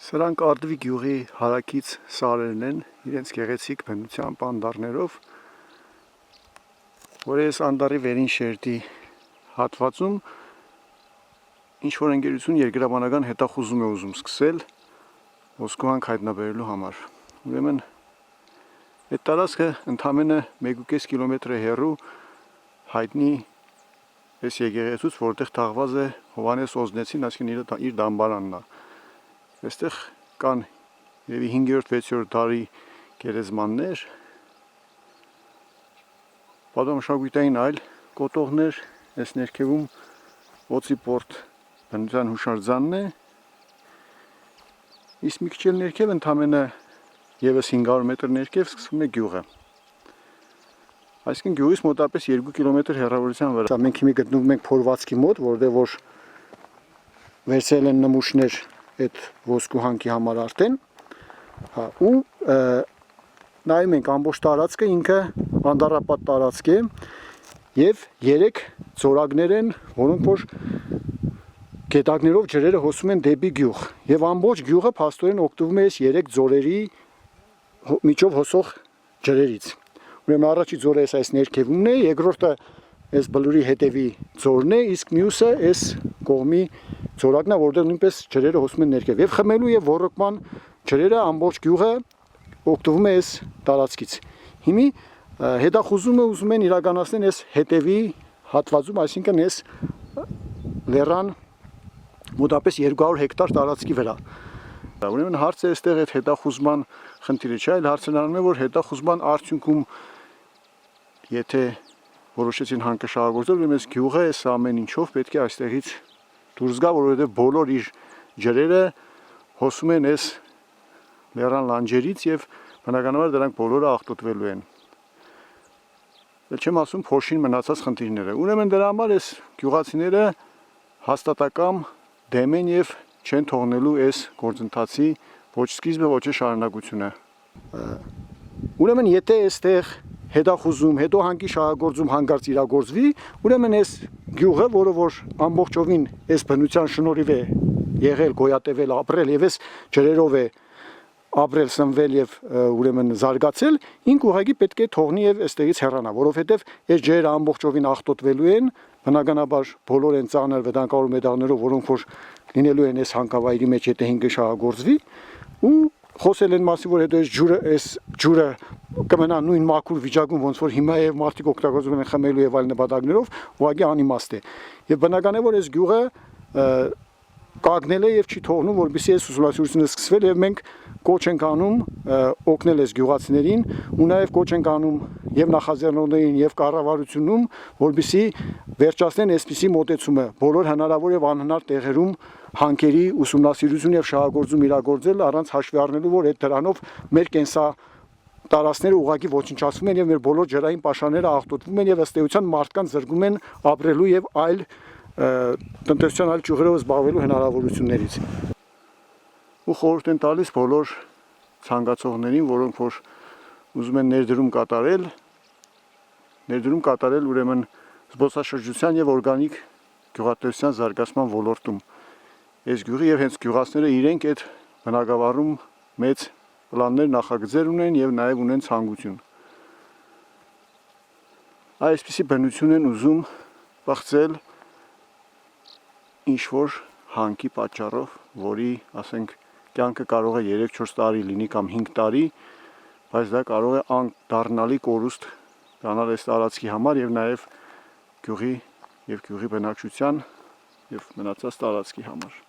Սրանք Արդվի գյուղի հարակից սարերն են, իրենց գեղեցիկ բնության պանդարներով, որ այս Անդառի վերին շերտի հատվածում ինչ-որ ընկերություն երկրաբանական հետախուզում է ուզում սկսել ոսկուհանք հայտնաբերելու համար։ Ուրեմն այդ տարածքը ընդամենը 1.5 կիլոմետր է հեռու հայտնի այս եկեղեցուց, որտեղ թաղված է Հովհաննես Օզնեցին, այսինքն իր դամբարանն է։ Այստեղ կան երևի 5-6-րդ դարի գերեզմաններ, պատմամշակութային այլ կոտողներ, այս ներքևում Օծիպորտ բնության հուշարձանն է, իսկ մի քիչ էլ ներքև ընդամենը եւս 500 մետր ներքև սկսվում է գյուղը։ Այսինքն գյուղից մոտավորապես 2 կիլոմետր հեռավորության վրա։ Մենք հիմա գտնվում ենք փորվածքի մոտ, որտեղ որ վերցրել են նմուշներ այդ ոսկուհանքի համար արդեն, ու նայում ենք ամբողջ տարածքը ինքը անդառապատ տարածք է եւ 3 ձորակներ են, որոնք որ գետակներով ջրերը հոսում են դեպի գյուղ եւ ամբողջ գյուղը փաստորեն օգտվում է այս 3 ձորերի միջով հոսող ջրերից։ Ուրեմն առաջի ձորը այս ներքևումն է, երկրորդը այս բլուրի հետևի ձորն է, իսկ մյուսը այս կողմի ձորակն է, որտեղ նույնպես ջրերը հոսում են ներքև եւ խմելու եւ ոռոգման ջրերը ամբողջ գյուղը օգտվում է այս տարածքից։ Հիմի հետախուզումը ուզում են իրականացնել այս հետևի հատվածում, այսինքն այս լեռան մոտավորապես 200 հեկտար տարածքի վրա։ Ուրեմն հարցը այստեղ այդ հետախուզման խնդիրը չէ, այլ հարցն անում է, որ հետախուզման արդյունքում եթե որոշեցին հանքը շահագործել, ուրեմն այս գյուղը այս ամեն ինչով պետք է այստեղից դուրս գա, որովհետև բոլոր իր ջրերը հոսում են այս լեռան լանջերից եւ բնականաբար դրանք բոլորը աղտոտվելու են։ Դա չեմ ասում փոշին մնացած խնդիրները։ Ուրեմն դրա համար այս գյուղացիները հաստատակամ դեմ են եւ չեն թողնելու այս գործընթացի ոչ սկիզբը, ոչ շարունակությունը։ Ուրեմն եթե այստեղ հետախուզում, հետո հանքի շահագործում հանկարծ իրագործվի, ուրեմն այս գյուղը, որը որ ամբողջովին այս բնության շնորհիվ է եղել, գոյատևել, ապրել եւ այս ջրերով է ապրել, սնվել եւ ուրեմն զարգացել, ինք ուղղակի պետք է թողնի եւ այստեղից հեռանա, որովհետեւ այս ջրերը ամբողջովին աղտոտվելու են, բնականաբար բոլոր են ծանր վտանգավոր մետաղներով, որոնք որ լինելու են այս հանքավայրի մեջ, եթե հինգը շահագործվի, ու խոսել են մասի, որ հետո այս ջուրը կմնա նույն մաքուր վիճակում, ոնց որ հիմա եւ մարդիկ օգտագործում են խմելու եւ այլ նպատակներով, ուղղակի անիմաստ է։ Եվ բնական է, որ այս գյուղը կանգնել է եւ չի թողնում, որպեսզի այս ուսումնասիրությունը սկսվել եւ մենք կոչ ենք անում օգնել այս գյուղացիներին ու նաեւ կոչ ենք անում եւ նախաձեռնողներին եւ կառավարությունում, որպեսզի վերջացնեն այսպիսի մոտեցումը բոլոր հնարավոր եւ անհնար տեղերում հանքերի ուսումնասիրություն եւ շահագործում իրագործել առանց հաշվի առնելու, որ այդ դրանով մեր կենսա տարածքները ուղղակի ոչնչացվում են եւ մեր բոլոր ջրային պաշարները աղտոտվում են եւ ըստ էության մարդկանց զրկում են ապրելու եւ այլ տնտեսության այլ ճյուղերով զբաղվելու հնարավորություններից։ Ու խորհուրդ են տալիս բոլոր ցանկացողներին, որոնք որ ուզում են ներդրում կատարել ուրեմն զբոսաշրջության եւ օրգանիկ գյուղատնտեսության զարգացման ոլորտում։ Այս գյուղի եւ հենց գյուղացիները իրենք այդ բնակավարում մեծ պլաններ, նախագծեր ունեն եւ նաեւ ունեն ցանկություն։ Այսպիսի բնություն են ուզում բացել ինչ-որ հանքի պատճառով, որի, ասենք, կյանքը կարող է 3-4 տարի լինի կամ 5 տարի, բայց դա կարող է անդառնալի կորուստ դառնալ այս տարածքի համար եւ նաեւ գյուղի բնակչության եւ մնացած տարածքի համար։